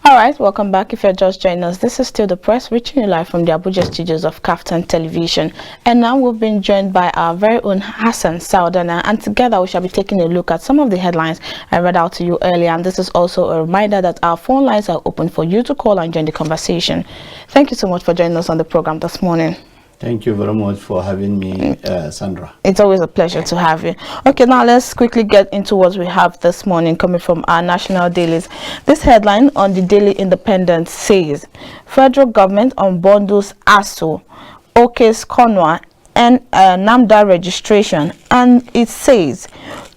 All right, welcome back. If you're just joining us, this is still the press, reaching you live from the Abuja studios of KAFTAN Television. And now we've been joined by our very own Hassan Sardauna, and together we shall be taking a look at some of the headlines I read out to you earlier. And this is also a reminder that our phone lines are open for you to call and join the conversation. Thank you so much for joining us on the program this morning. Thank you very much for having me, Sandra. It's always a pleasure to have you. Okay, now let's quickly get into what we have this morning coming from our national dailies. This headline on the Daily Independent says, Federal government unbundles ASU, OK's Konwa, and NAMDA registration. And it says,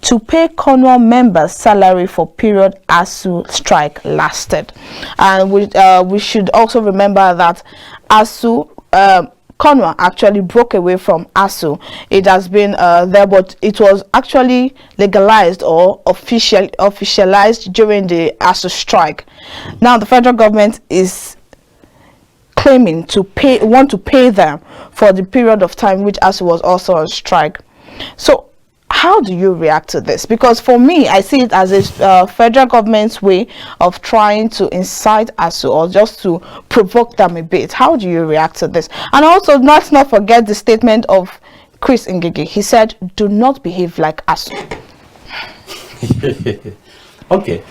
to pay Konwa members' salary for period ASU strike lasted. And we should also remember that ASU... Konwa actually broke away from ASU. It has been there, but it was actually legalized or officialized during the ASU strike. Now the federal government is claiming to want to pay them for the period of time which ASU was also on strike. So how do you react to this? Because for me, I see it as a federal government's way of trying to incite ASU or just to provoke them a bit. How do you react to this? And also, let's not forget the statement of Chris Ngigi. He said, do not behave like ASU. Okay.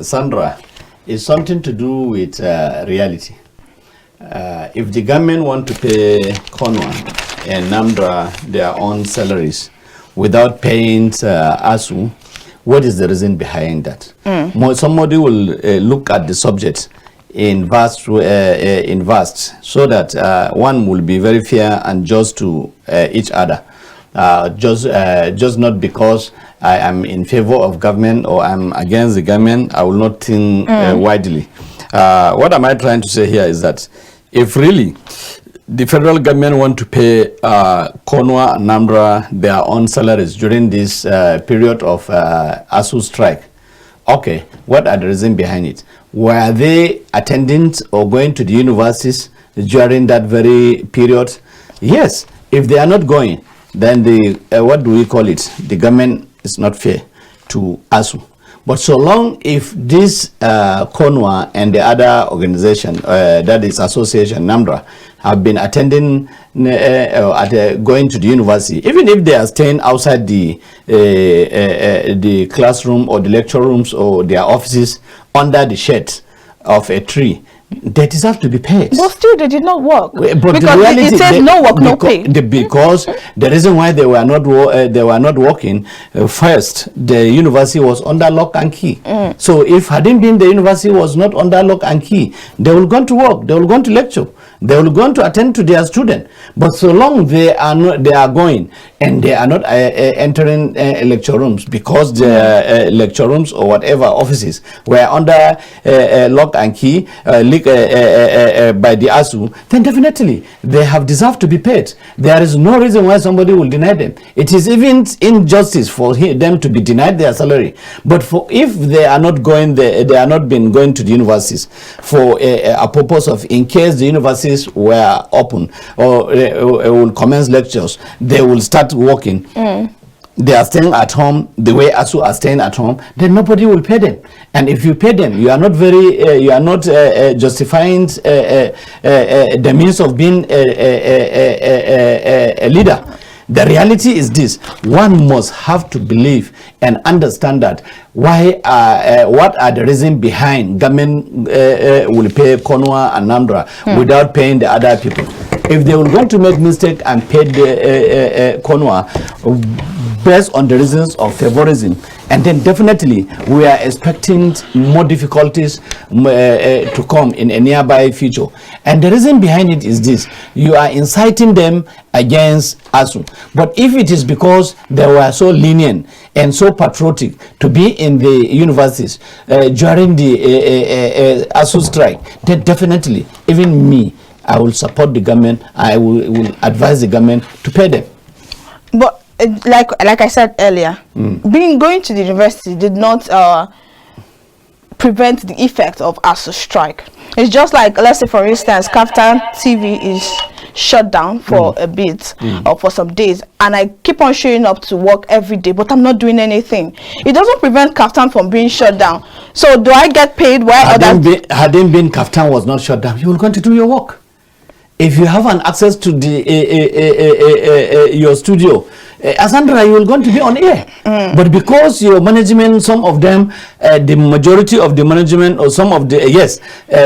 Sandra, it's something to do with reality. If the government want to pay Konwa and NAMDA their own salaries without paying ASU, what is the reason behind that? Somebody will look at the subject in vast, so that one will be very fair and just to each other. Just not because I am in favor of government or I'm against the government, I will not think widely. What am I trying to say here is that if really the federal government want to pay Konwa and NAMDA their own salaries during this period of ASU strike, okay, what are the reasons behind it? Were they attending or going to the universities during that very period? Yes. If they are not going, then the what do we call it? The government is not fair to ASU. But so long if this Konwa and the other organization, that is association, NAMDA, have been attending, going to the university, even if they are staying outside the classroom or the lecture rooms or their offices under the shade of a tree, they deserve to be paid. But still, they did not work. But because the reality, it says no work, no pay. Because the reason why they were not working, first, the university was under lock and key. So if hadn't been the university was not under lock and key, they will go to work, they will go to lecture, they will go to attend to their student. But so long they are going and they are not entering lecture rooms because the lecture rooms or whatever offices were under lock and key by the ASU, then definitely they have deserved to be paid. There is no reason why somebody will deny them. It is even injustice for them to be denied their salary. But if they are not going, they are not been going to the universities for a purpose of in case the universities were open or will commence lectures, they will start working. They are staying at home the way ASU are staying at home, then nobody will pay them. And if you pay them, you are not justifying the means of being a leader. The reality is this: one must have to believe and understand that why what are the reasons behind government will pay Konwa and NAMDA without paying the other people. If they will going to make mistake and pay the Konwa based on the reasons of favorism, and then definitely we are expecting more difficulties to come in a nearby future. And the reason behind it is this: you are inciting them against ASU. But if it is because they were so lenient and so patriotic to be in the universities during the ASU strike, then definitely, even me, I will support the government. I will advise the government to pay them. But like I said earlier, going to the university did not prevent the effect of ASU strike. It's just like, let's say for instance, KAFTAN TV is shut down for a bit or for some days, and I keep on showing up to work every day, but I'm not doing anything. It doesn't prevent KAFTAN from being shut down. So do I get paid while others? Hadn't been KAFTAN was not shut down, you will continue to do your work. If you have an access to the your studio, Sandra, you will going to be on air. But because your management, some of them, the majority of the management, or some of the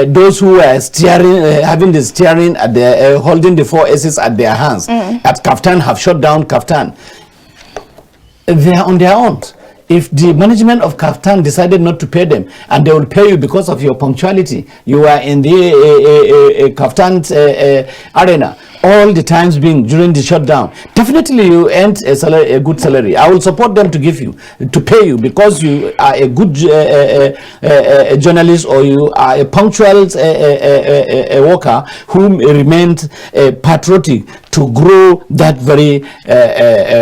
those who are steering, having the steering at the holding the 4 S's at their hands at KAFTAN have shut down KAFTAN. They are on their own. If the management of KAFTAN decided not to pay them, and they will pay you because of your punctuality, you are in the KAFTAN arena all the times being during the shutdown, definitely you earn a salary, a good salary. I will support them to give you, to pay you, because you are a good journalist, or you are a punctual worker who remained patriotic to grow that very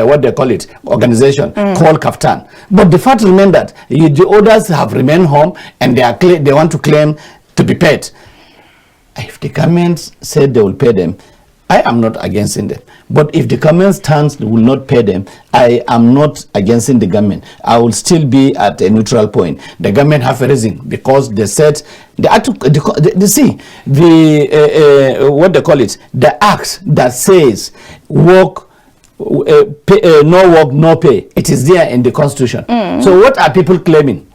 what they call it, organization called KAFTAN. But the fact remains that the others have remained home, and they want to claim to be paid. If the government said they will pay them, I am not against them. But if the government stands will not pay them, I am not against the government. I will still be at a neutral point. The government have a reason, because they said what they call it, the act that says work, no work, no pay. It is there in the Constitution. So what are people claiming?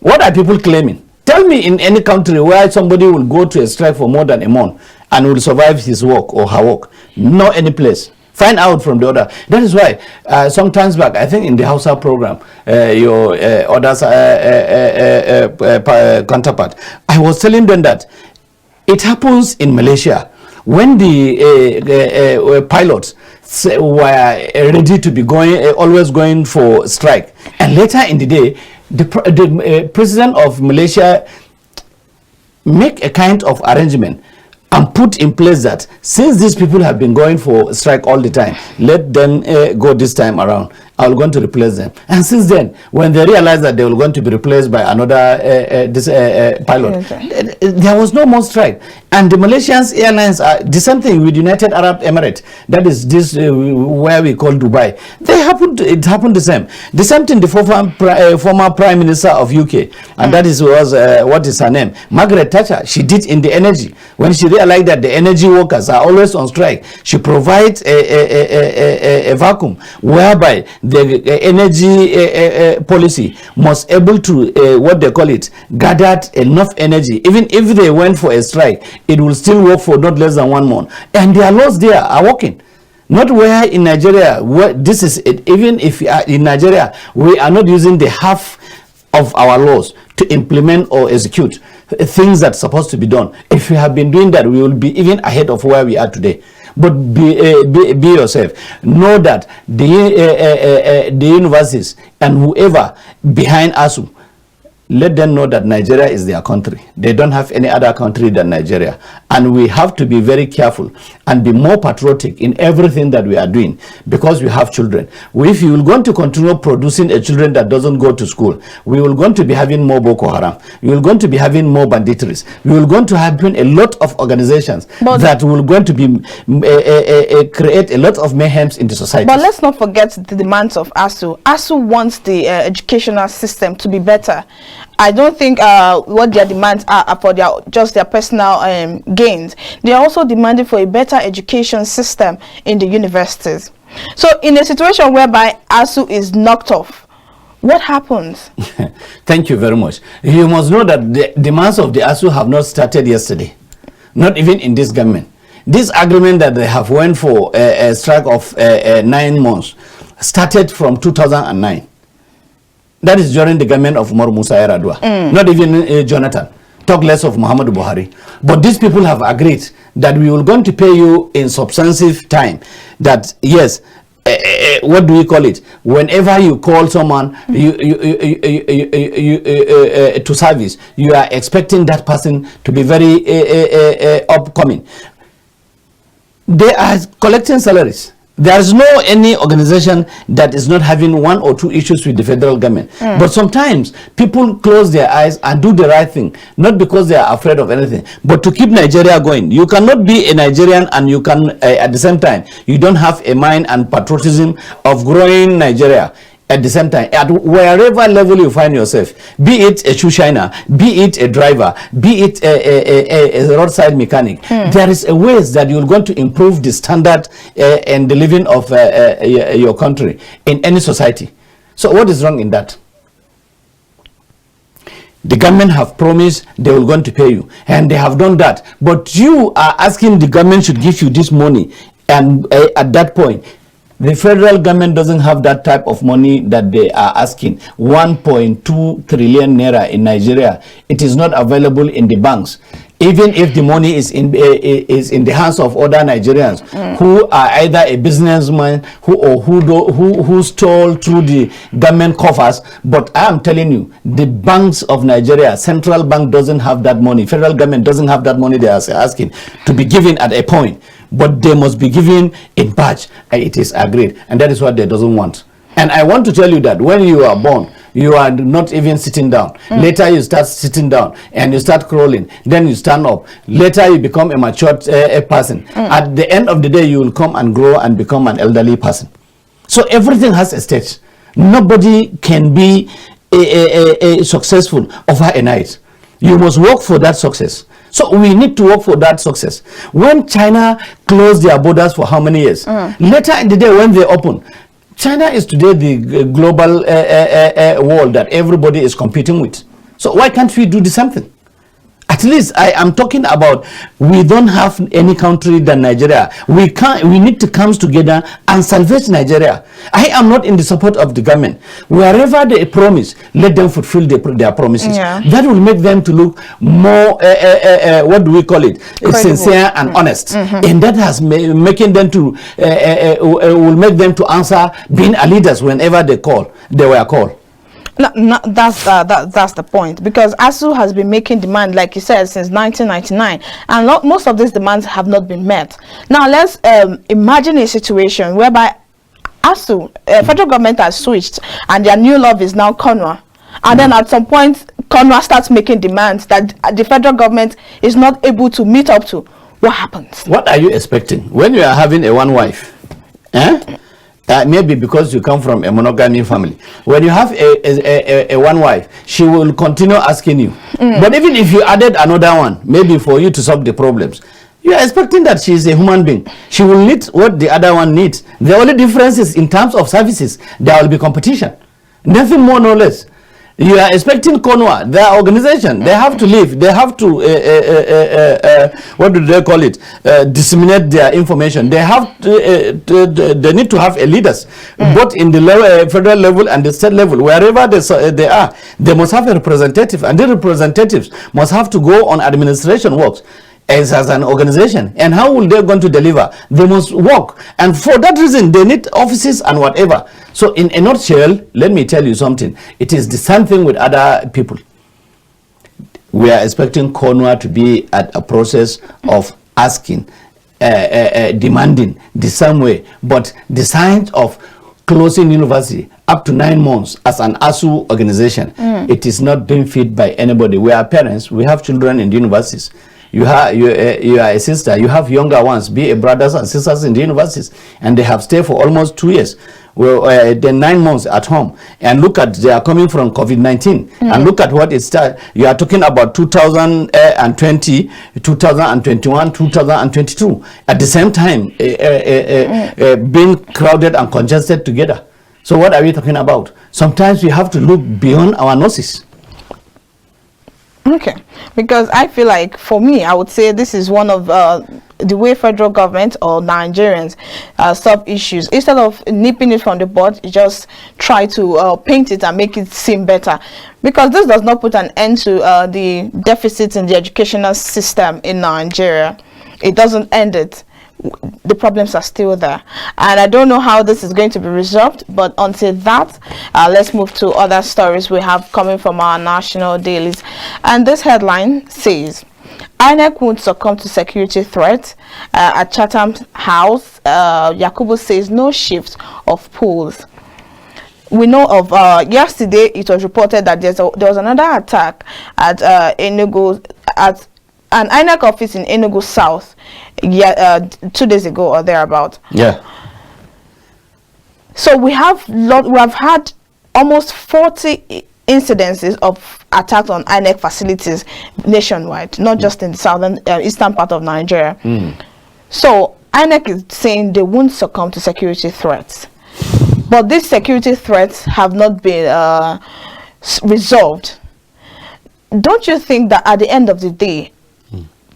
What are people claiming? Tell me in any country where somebody will go to a strike for more than a month and will survive his work or her work. No any place. Find out from the other. That is why sometimes back, I think in the Hausa program, your others counterpart, I was telling them that it happens in Malaysia when the pilots were ready to be always going for strike, and later in the day, the president of Malaysia make a kind of arrangement and put in place that since these people have been going for strike all the time, let them go this time around. I will going to replace them. And since then, when they realized that they were going to be replaced by another pilot, there was no more strike. And the Malaysian airlines are the same thing with United Arab Emirates. That is this where we call Dubai. It happened the same. The same thing the former Prime Minister of UK, and that was what is her name, Margaret Thatcher. She did in the energy. When she realized that the energy workers are always on strike, she provides a vacuum whereby the energy policy must able to what they call it, gathered enough energy. Even if they went for a strike, it will still work for not less than 1 month, and their laws there are working. Not where in Nigeria, where this is it. Even if in Nigeria we are not using the half of our laws to implement or execute things that's supposed to be done. If we have been doing that, we will be even ahead of where we are today. But be yourself. Know that the universities and whoever behind ASU, let them know that Nigeria is their country. They don't have any other country than Nigeria. And we have to be very careful and be more patriotic in everything that we are doing, because we have children. If you will going to continue producing a children that doesn't go to school, we will going to be having more Boko Haram. We will going to be having more banditries. We will going to have a lot of organizations that will going to be create a lot of mayhem in the society. But let's not forget the demands of ASU. ASU wants the educational system to be better. I don't think what their demands are for just their personal gains. They are also demanding for a better education system in the universities. So in a situation whereby ASU is knocked off, what happens? Thank you very much. You must know that the demands of the ASU have not started yesterday, not even in this government. This agreement that they have went for a strike of 9 months started from 2009. That is during the government of Umar Musa Yar'Adua, not even Jonathan. Talk less of Muhammadu Buhari. But these people have agreed that we will going to pay you in substantive time. That yes, what do we call it? Whenever you call someone to service, you are expecting that person to be very upcoming. They are collecting salaries. There is no any organization that is not having one or two issues with the federal government. But sometimes people close their eyes and do the right thing, not because they are afraid of anything, but to keep Nigeria going. You cannot be a Nigerian and you can, at the same time, you don't have a mind and patriotism of growing Nigeria. At the same time, at wherever level you find yourself, be it a shoe shiner, be it a driver, be it a roadside mechanic, there is a ways that you're going to improve the standard and the living of your country in any society. So what is wrong in that? The government have promised they will going to pay you, and they have done that. But you are asking the government should give you this money, and at that point, the federal government doesn't have that type of money that they are asking. 1.2 trillion naira in Nigeria. It is not available in the banks. Even if the money is in the hands of other Nigerians who are either a businessman who stole through the government coffers. But I am telling you, the banks of Nigeria, central bank doesn't have that money. Federal government doesn't have that money they are asking to be given at a point. But they must be given in batch. It is agreed, and that is what they doesn't want. And I want to tell you that when you are born, you are not even sitting down. Later you start sitting down and you start crawling. Then you stand up. Later you become a matured person. At the end of the day, you will come and grow and become an elderly person. So everything has a stage. Nobody can be a successful over a night. You must work for that success. So we need to work for that success. When China closed their borders for how many years? Later in the day when they open, China is today the global world that everybody is competing with. So why can't we do the same thing? At least I am talking about, we don't have any country than Nigeria. We need to come together and salvage Nigeria. I am not in the support of the government. Wherever they promise, let them fulfill their promises. That will make them to look more, what do we call it? Sincere and honest. And that has making them to, will make them to answer being a leaders whenever they were called. No, that's the point, because ASU has been making demand, like you said, since 1999, and most of these demands have not been met. Now let's imagine a situation whereby ASU, federal government has switched, and their new love is now CONWA, and then at some point CONWA starts making demands that the federal government is not able to meet up to. What happens? What are you expecting when you are having a one wife? Maybe because you come from a monogamy family. When you have a one wife, she will continue asking you. But even if you added another one, maybe for you to solve the problems, you are expecting that she is a human being. She will need what the other one needs. The only difference is in terms of services, there will be competition. Nothing more, no less. You are expecting CONWA, their organization, they have to live, they have to, what do they call it, disseminate their information. They have to, they need to have a leaders, both in the federal level and the state level. Wherever they are, they must have a representative, and the representatives must have to go on administration works as an organization. And how will they going to deliver? They must work, and for that reason they need offices and whatever. So in a nutshell, let me tell you something. It is the same thing with other people. We are expecting CONWA to be at a process of asking, demanding the same way, but the signs of closing university up to 9 months as an ASU organization, it is not being fed by anybody. We are parents, we have children in the universities. You are a sister, you have younger ones, be a brothers and sisters in the universities, and they have stayed for almost 2 years. Well, then 9 months at home, and look at, they are coming from COVID-19, and look at what it started. You are talking about 2020, 2021, 2022, at the same time being crowded and congested together. So what are we talking about? Sometimes we have to look beyond our noses. Okay, because I feel like, for me, I would say this is one of the way federal government or Nigerians solve issues. Instead of nipping it from the bud, you just try to paint it and make it seem better. Because this does not put an end to the deficits in the educational system in Nigeria. It doesn't end it. The problems are still there, and I don't know how this is going to be resolved, but until that, let's move to other stories we have coming from our national dailies. And this headline says, INEC won't succumb to security threats. At Chatham House, Yakubu says no shift of polls. We know of yesterday it was reported that there was another attack at Enugu, at an INEC office in Enugu South 2 days ago or thereabout. Yeah. So we have had almost 40 incidences of attacks on INEC facilities nationwide, not just in the southern eastern part of Nigeria. So INEC is saying they won't succumb to security threats, but these security threats have not been resolved. Don't you think that at the end of the day,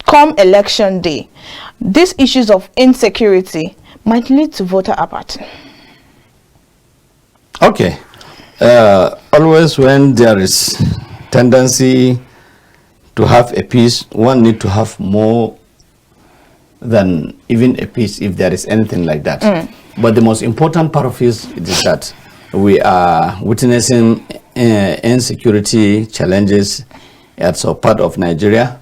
come election day, these issues of insecurity might lead to voter apathy? Okay. Always when there is tendency to have a peace, one need to have more than even a peace, if there is anything like that. But the most important part of it is that we are witnessing insecurity challenges at some part of Nigeria.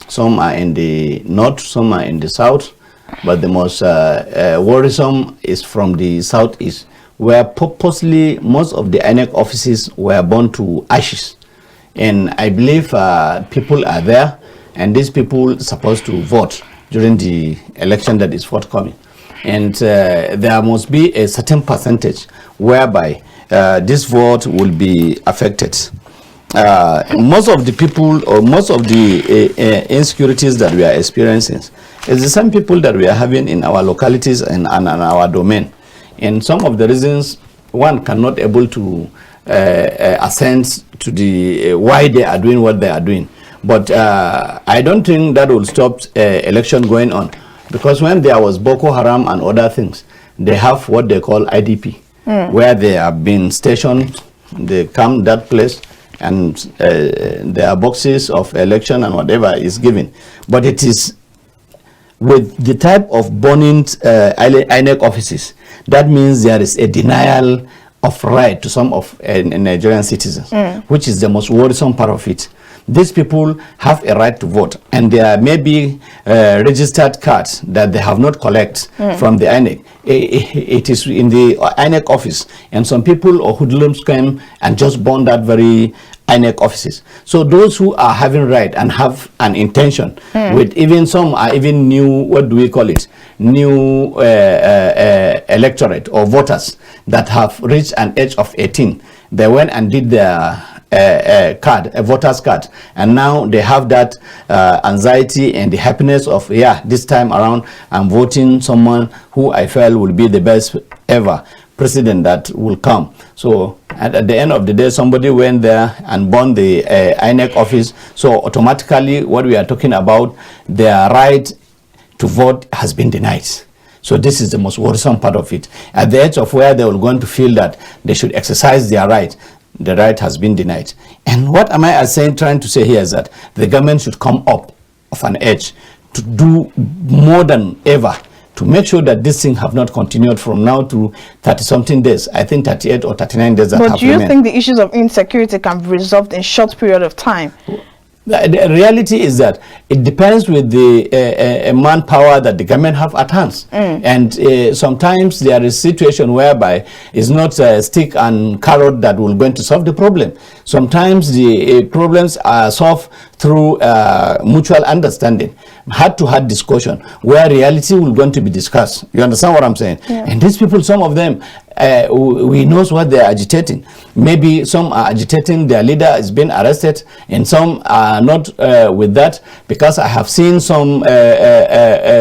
Some are in the north, some are in the south, but the most worrisome is from the southeast, where purposely most of the INEC offices were burned to ashes. And I believe people are there, and these people are supposed to vote during the election that is forthcoming. And there must be a certain percentage whereby this vote will be affected. Most of the people, or most of the insecurities that we are experiencing is the same people that we are having in our localities and our domain. And some of the reasons one cannot able to ascend to the why they are doing what they are doing. But I don't think that will stop election going on, because when there was Boko Haram and other things, they have what they call IDP, where they have been stationed. They come that place, and there are boxes of election and whatever is given. But it is with the type of burning INEC offices, that means there is a denial of right to some of Nigerian citizens, which is the most worrisome part of it. These people have a right to vote, and there may be registered cards that they have not collected from the INEC. It is in the INEC office, and some people or hoodlums came and just burned that very INEC offices. So those who are having right and have an intention with, even some are even new, what do we call it, new electorate or voters that have reached an age of 18. They went and did their card, a voter's card, and now they have that anxiety and the happiness of, yeah, this time around I'm voting someone who I feel will be the best ever president that will come. So at the end of the day, somebody went there and burned the INEC office. So automatically what we are talking about, their right to vote has been denied. So this is the most worrisome part of it. At the edge of where they will going to feel that they should exercise their right, the right has been denied. And what am I trying to say here is that the government should come up of an edge to do more than ever to make sure that this thing have not continued from now to 30-something days. I think 38 or 39 days that have But do you think the issues of insecurity can be resolved in short period of time? The reality is that it depends with the manpower that the government have at hand. And sometimes there is situation whereby it's not stick and carrot that will going to solve the problem. Sometimes the problems are solved through mutual understanding, heart-to-heart discussion, where reality will going to be discussed. You understand what I'm saying? Yeah. And these people, some of them, we know what they are agitating. Maybe some are agitating their leader is being arrested, and some are not with that, because I have seen some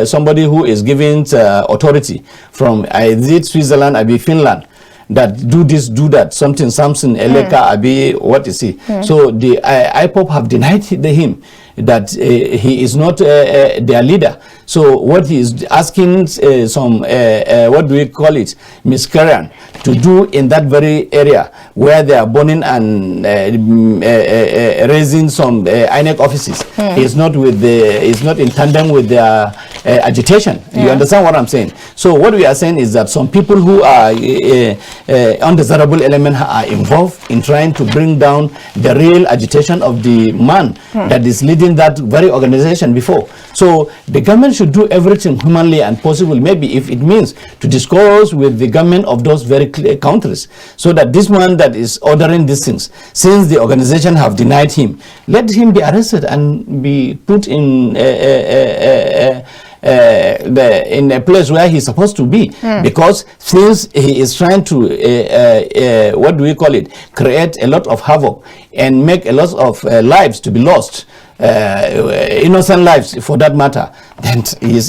somebody who is giving authority from Switzerland, I be Finland, that do this, do that, something, Eleka, Abi, what is he? So the IPOP have denied him that he is not their leader. So what he is asking some, what do we call it, miscreant to do in that very area where they are burning and raising some INEC offices is not with the, is not in tandem with their agitation. You understand what I'm saying? So what we are saying is that some people who are undesirable elements are involved in trying to bring down the real agitation of the man that is leading within that very organization before. So the government should do everything humanly and possible, maybe if it means to discuss with the government of those very countries, so that this one that is ordering these things, since the organization have denied him, let him be arrested and be put in in a place where he's supposed to be, because since he is trying to what do we call it, create a lot of havoc and make a lot of lives to be lost, innocent lives for that matter, then is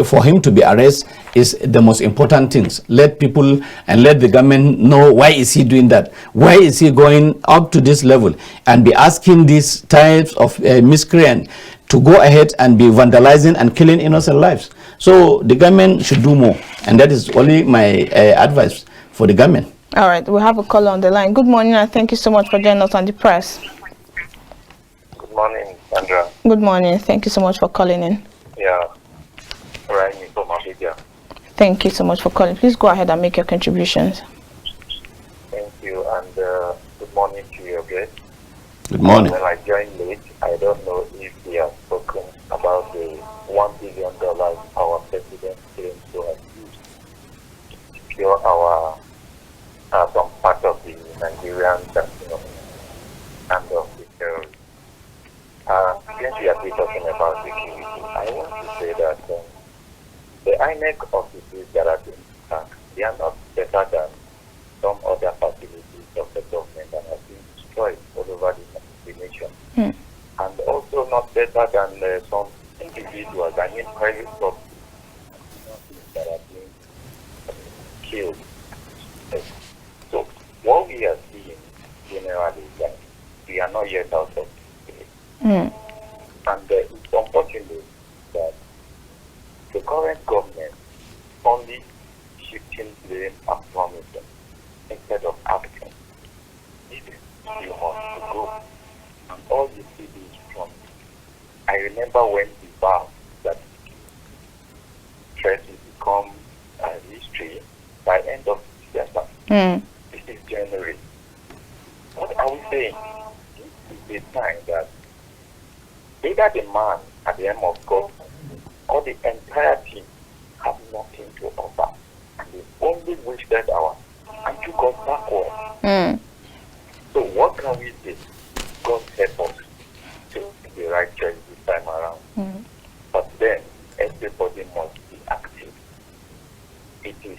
for him to be arrested is the most important things. Let people and let the government know why is he doing that, why is he going up to this level and be asking these types of miscreant to go ahead and be vandalizing and killing innocent lives. So the government should do more, and that is only my advice for the government. All right, we have a caller on the line. Good morning, and thank you so much for joining us on the press. Good morning, Sandra. Good morning. Thank you so much for calling in. Yeah, right, from Abuja. Thank you so much for calling. Please go ahead and make your contributions. Thank you, and good morning to you again. Good morning. When I joined late, I don't know if we have spoken about the $1 billion our president claims to have used to secure our some part of the Nigerian and of the terrorists. Since we are talking about security, I want to say that the INEC offices that are being attacked, they are not better than some other facilities of the government that have been destroyed all over the nation. And also not better than some individuals, I mean private property, that are being killed. So what we are seeing generally is that we are not yet out of the place. And it's unfortunate that the current government only shifting blame and promising instead of acting. This is still must to go. And all you see is from. I remember when we vowed that threat will become history by end of December. This is January. What are we saying? This is a sign that either the man at the end of God or the entire team have nothing to offer, and they only wasted our and took us backward. So what can we do? God help us to make the right choice this time around. But then everybody must be active. It is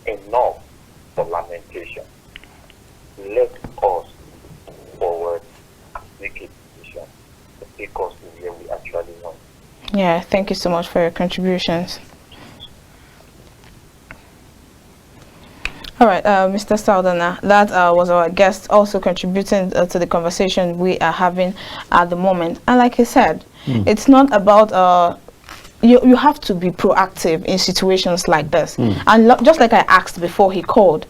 enough for lamentation. Let us forward and make a decision to take us to where we actually want. Yeah, thank you so much for your contributions. All right, Mr. Sardauna, that was our guest also contributing to the conversation we are having at the moment. And like I said, it's not about, you have to be proactive in situations like this. And just like I asked before he called,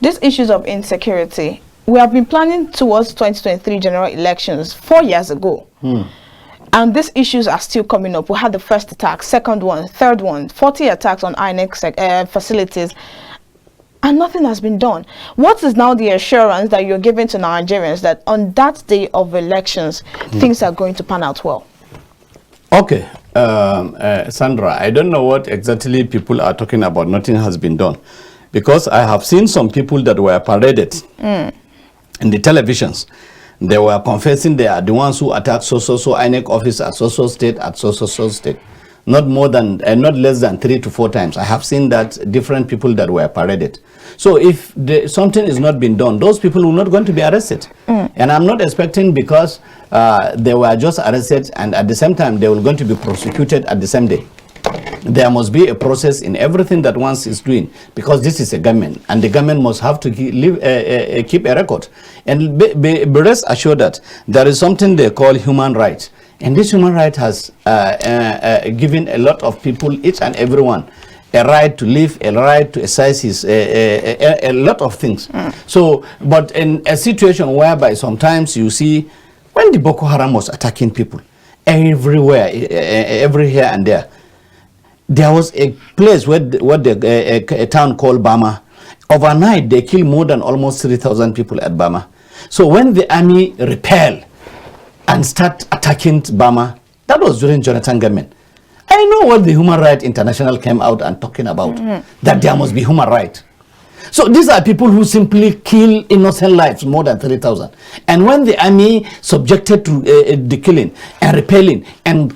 these issues of insecurity, we have been planning towards 2023 general elections 4 years ago. And these issues are still coming up. We had the first attack, second one, third one, 40 attacks on INEC facilities, and nothing has been done. What is now the assurance that you're giving to Nigerians that on that day of elections, things are going to pan out well? Okay, Sandra, I don't know what exactly people are talking about. Nothing has been done, because I have seen some people that were paraded in the televisions. They were confessing they are the ones who attacked so INEC office at so state at so state. Not more than, not less than 3 to 4 times. I have seen that different people that were paraded. So if something is not being done, those people are not going to be arrested. And I'm not expecting, because they were just arrested and at the same time they were going to be prosecuted at the same day. There must be a process in everything that one is doing, because this is a government and the government must have to keep a record. And be rest assured that there is something they call human rights. And this human right has given a lot of people, each and everyone, a right to live, a right to exercise his, a lot of things. So, but in a situation whereby sometimes you see, when the Boko Haram was attacking people, everywhere, every here and there, there was a place where a town called Bama. Overnight, they killed more than almost 3,000 people at Bama. So when the army repelled, and start attacking Burma. That was during Jonathan government. I know what the Human Rights International came out and talking about, that there must be human rights. So these are people who simply kill innocent lives, more than 3,000. And when the army subjected to the killing and repelling and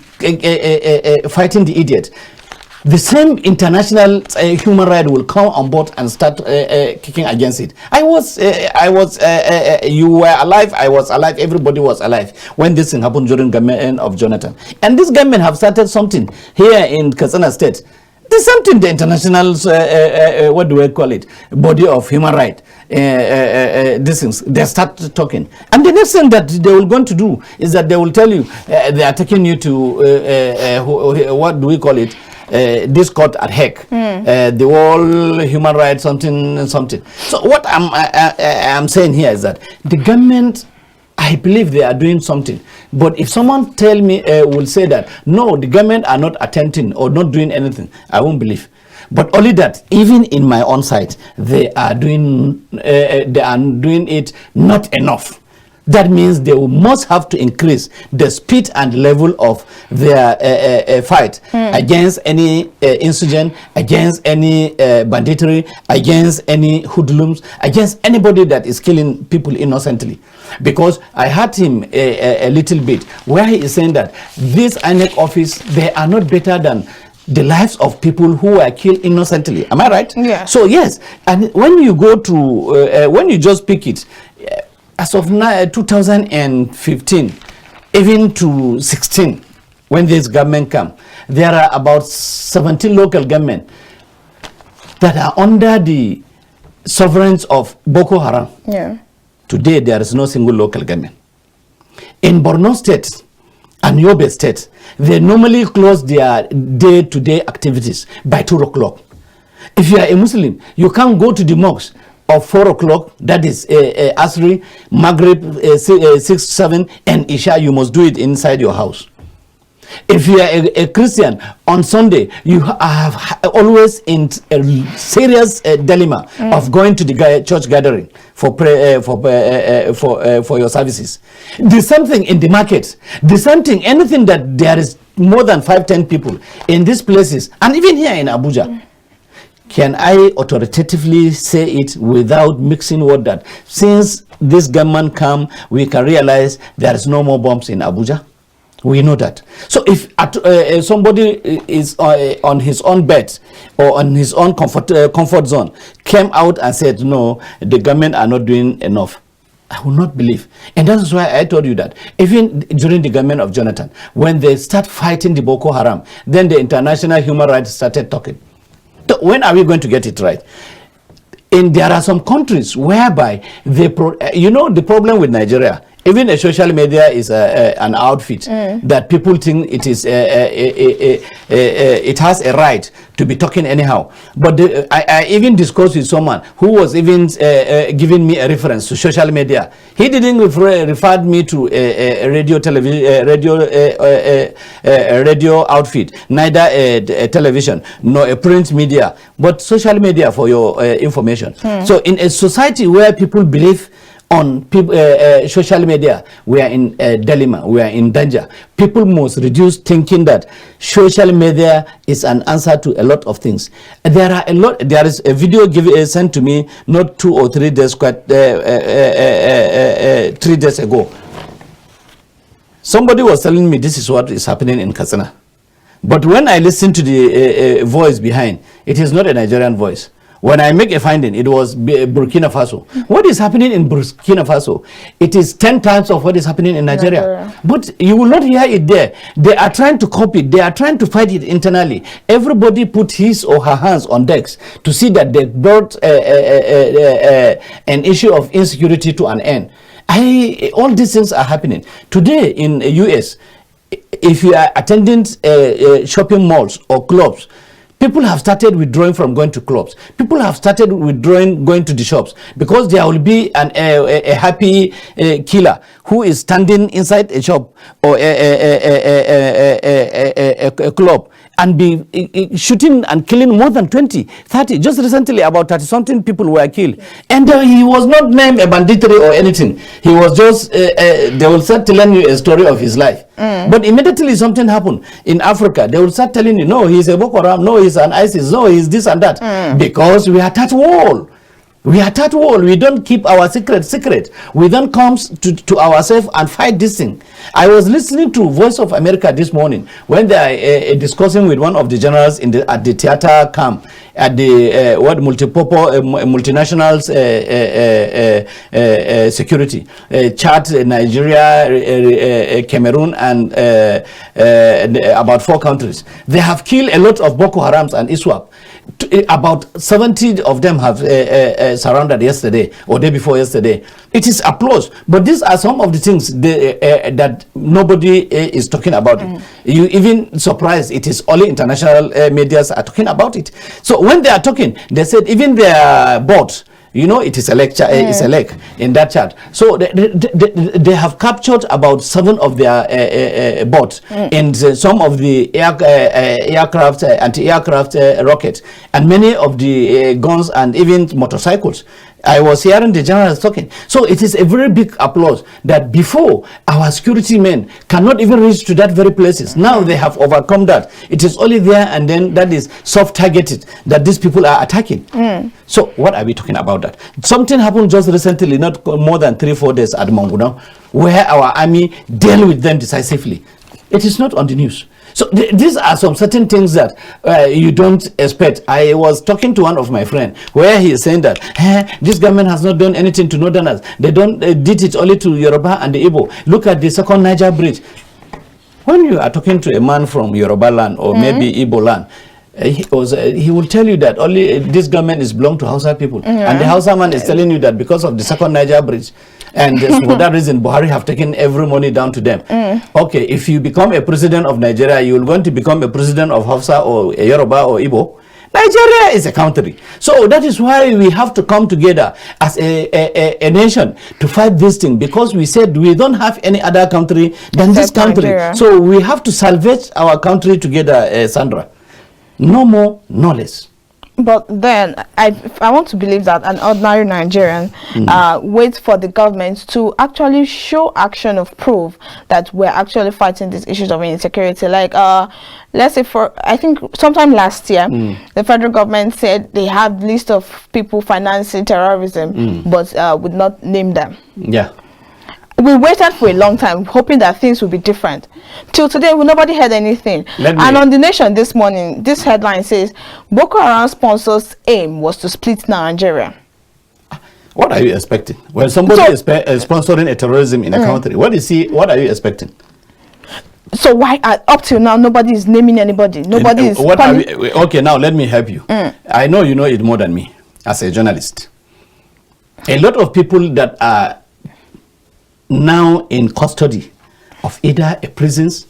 fighting the idiot, the same international human right will come on board and start kicking against it. You were alive, I was alive, everybody was alive when this thing happened during government of Jonathan. And this government have started something here in Katsina State. There's something the international, what do we call it, body of human right, these things, they start talking. And the next thing that they will going to do is that they will tell you, they are taking you to, what do we call it, this court at Hague, the whole human rights, something. So what I'm saying here is that the government, I believe they are doing something. But if someone will say that, no, the government are not attempting or not doing anything, I won't believe. But only that, even in my own side, they are doing it not enough. That means they must have to increase the speed and level of their fight against any insurgent, against any banditry, against any hoodlums, against anybody that is killing people innocently. Because I heard him a little bit where he is saying that this INEC office, they are not better than the lives of people who were killed innocently. Am I right? Yeah. So yes, and when you go to, when you just pick it, as of now, 2015, even to 16, when this government come, there are about 17 local government that are under the sovereigns of Boko Haram. Yeah. Today, there is no single local government. In Borno State and Yobe State, they normally close their day-to-day activities by 2 o'clock. If you are a Muslim, you can't go to the mosque of 4 o'clock, that is Asri, Maghrib, 6, 7, and Isha. You must do it inside your house. If you are a Christian, on Sunday, you have always in a serious dilemma of going to the church gathering for prayer, for your services. There's something in the market. There's something, anything that there is more than 5-10 people in these places, and even here in Abuja. Can I authoritatively say it without mixing word that since this government come, we can realize there is no more bombs in Abuja? We know that. So if somebody is on his own bed or on his own comfort zone, came out and said, no, the government are not doing enough, I will not believe. And that is why I told you that even during the government of Jonathan, when they start fighting the Boko Haram, then the international human rights started talking. So when are we going to get it right? And there are some countries whereby the problem with Nigeria, even a social media is an outfit that people think it is it has a right to be talking anyhow. But I even discussed with someone who was even giving me a reference to social media. He didn't refer me to a radio outfit, neither a television nor a print media, but social media for your information. So in a society where people believe on social media, we are in a dilemma, we are in danger. People must reduce thinking that social media is an answer to a lot of things. There is a video sent to me not 2 or 3 days, 3 days ago. Somebody was telling me this is what is happening in Katsina. But when I listen to the voice behind, it is not a Nigerian voice. When I make a finding, it was Burkina Faso. What is happening in Burkina Faso? It is 10 times of what is happening in Nigeria. But you will not hear it there. They are trying to copy it. They are trying to fight it internally. Everybody put his or her hands on decks to see that they brought an issue of insecurity to an end. All these things are happening. Today in the US, if you are attending shopping malls or clubs, people have started withdrawing from going to clubs. People have started withdrawing going to the shops because there will be a happy killer who is standing inside a shop or a club and be shooting and killing more than 20, 30. Just recently, about 30-something people were killed. And he was not named a banditry or anything. He was just, they will start telling you a story of his life. But immediately something happened in Africa. They will start telling you, no, he's a Boko Haram, no, he's an ISIS, no, he's this and that. Because we are at wall. We are at wall. We don't keep our secret. We don't come to ourselves and fight this thing. I was listening to Voice of America this morning when they are discussing with one of the generals at the theater camp at the multinationals security, Chad, Nigeria, Cameroon, and about 4 countries. They have killed a lot of Boko Harams and ISWAP. About 70 of them have surrounded yesterday or day before yesterday. It is applause, but these are some of the things that nobody is talking about. You even surprised it is only international medias are talking about it. So when they are talking, they said even their bots, you know, it is a lecture, it's a lake in that chat. So they have captured about 7 of their boats and some of the aircraft, anti-aircraft rockets, and many of the guns and even motorcycles. I was hearing the generals talking. So it is a very big applause that before our security men cannot even reach to that very places. Now they have overcome that. It is only there and then that is soft targeted that these people are attacking. So what are we talking about that? Something happened just recently, not more than 3-4 days at Monguno, where our army dealt with them decisively. It is not on the news. So these are some certain things that you don't expect. I was talking to one of my friends where he is saying that this government has not done anything to Northerners. They did it only to Yoruba and the Igbo. Look at the second Niger bridge. When you are talking to a man from Yoruba land or maybe Igbo land, he will tell you that only this government is belong to Hausa people. And the Hausa man is telling you that because of the second Niger bridge, and for that reason, Buhari have taken every money down to them. Okay, if you become a president of Nigeria, you will want to become a president of Hausa or a Yoruba or Igbo. Nigeria is a country. So that is why we have to come together as a nation to fight this thing, because we said we don't have any other country than this country. Nigeria. So we have to salvage our country together, Sandra. No more, no less. But then I want to believe that an ordinary Nigerian waits for the government to actually show action of proof that we're actually fighting these issues of insecurity. Like let's say I think sometime last year, the federal government said they have list of people financing terrorism, but would not name them. Yeah. We waited for a long time, hoping that things would be different. Till today, nobody heard anything. And on The Nation this morning, this headline says, Boko Haram sponsors' aim was to split Nigeria. What are you expecting? When somebody is sponsoring a terrorism in a country, what are you expecting? So why, up till now, nobody is naming anybody? Nobody is... Okay, now let me help you. I know you know it more than me as a journalist. A lot of people that are now in custody of either a prisons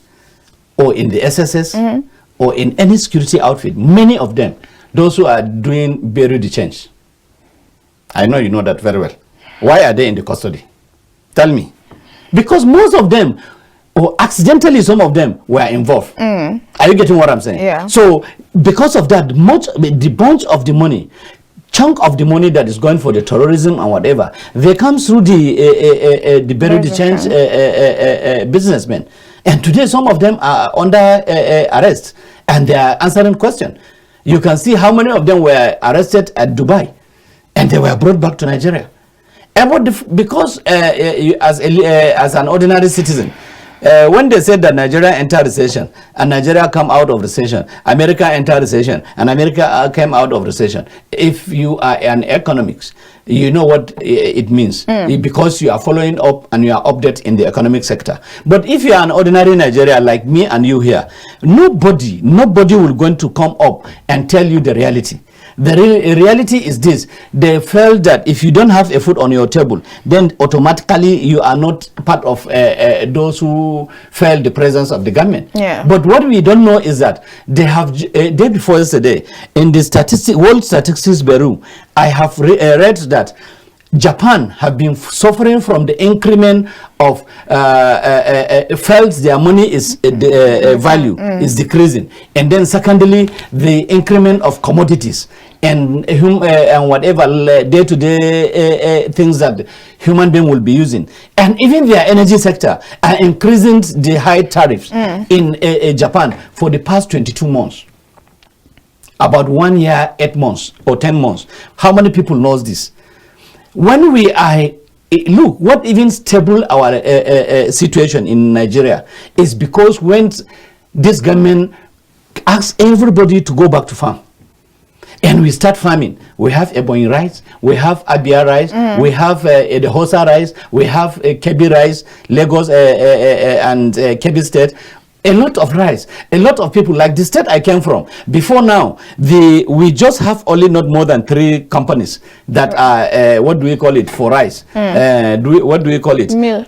or in the SSS or in any security outfit, many of them, those who are doing bury the change. I know you know that very well. Why are they in the custody? Tell me. Because most of them, or accidentally some of them, were involved. Are you getting what I'm saying? Yeah. So because of that, the bunch of the money, chunk of the money that is going for the terrorism and whatever, they come through the bury the change businessmen. And today some of them are under arrest and they are answering questions. You can see how many of them were arrested at Dubai and they were brought back to Nigeria. Because as an ordinary citizen, when they said that Nigeria entered recession and Nigeria come out of recession, America entered recession and America came out of recession. If you are an economics, you know what it means because you are following up and you are updated in the economic sector. But if you are an ordinary Nigerian like me and you here, nobody will going to come up and tell you the reality. The reality is this: they felt that if you don't have a food on your table, then automatically you are not part of those who felt the presence of the government. Yeah. But what we don't know is that they have day before yesterday in the World Statistics Bureau, I have read that Japan have been suffering from the increment of felt their money is value is decreasing, and then secondly the increment of commodities and whatever day-to-day things that human being will be using, and even their energy sector are increasing the high tariffs in Japan for the past 22 months. About 1 year, 8 months or 10 months. How many people knows this? When we are, look, what even stable our situation in Nigeria is because when this government asks everybody to go back to farm, and we start farming, we have Ebonyi rice, we have Abia rice, we have the Hosa rice, we have Kebbi rice, Lagos and Kebbi State. A lot of rice, a lot of people, like the state I came from. Before now, we just have only not more than 3 companies that are, what do we call it, for rice? What do we call it? Mill.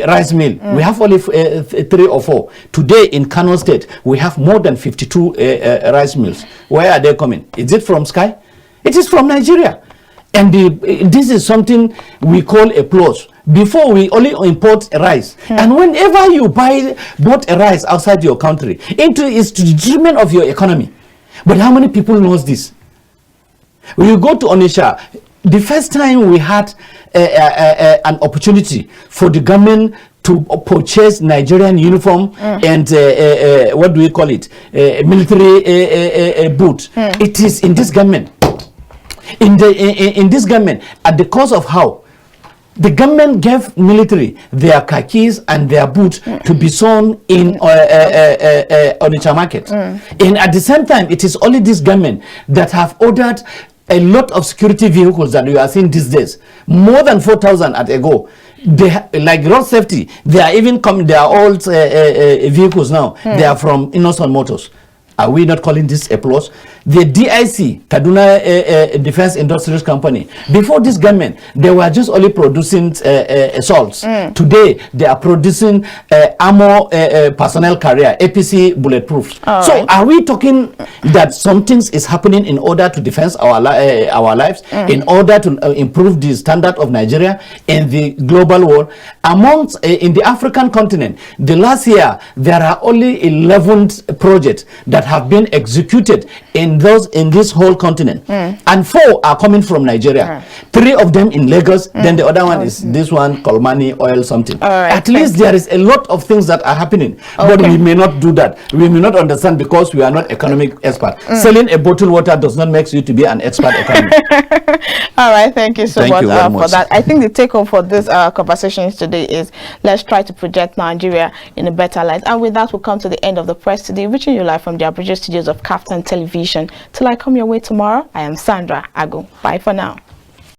Rice mill. We have only 3 or 4. Today in Kano State, we have more than 52 rice mills. Where are they coming? Is it from Sky? It is from Nigeria. And this is something we call a plus. Before, we only import rice, and whenever you bought a rice outside your country, it's to the detriment of your economy. But how many people knows this? When you go to Onitsha, the first time we had an opportunity for the government to purchase Nigerian uniform and what do we call it, military boot, it is in this government. In this government, at the cost of how? The government gave military their khakis and their boots to be sewn in Onitsha market. And at the same time, it is only this government that have ordered a lot of security vehicles that we are seeing these days. More than 4,000 at a go. They like road safety. They are even coming. They are old vehicles now. They are from Innocent Motors. Are we not calling this a plus? The DIC, Kaduna Defense Industries Company, before this government, they were just only producing assaults. Today, they are producing armor personnel carrier, APC bulletproof. So are we talking that something is happening in order to defend our lives, in order to improve the standard of Nigeria in the global world? Amongst, in the African continent, the last year, there are only 11 projects that have been executed in this whole continent, and 4 are coming from Nigeria. 3 of them in Lagos, then the other one is this one, Kolmani oil something. At least there is a lot of things that are happening, but we may not do that. We may not understand because we are not economic experts. Selling a bottled water does not make you to be an expert economist. All right, thank you so much very for that. I think the take home for this conversation today is let's try to project Nigeria in a better light. And with that, we'll come to the end of the press today, reaching you live from the Abuja studios of KAFTAN Television. Till I come your way tomorrow, I am Sandra Ago. Bye for now.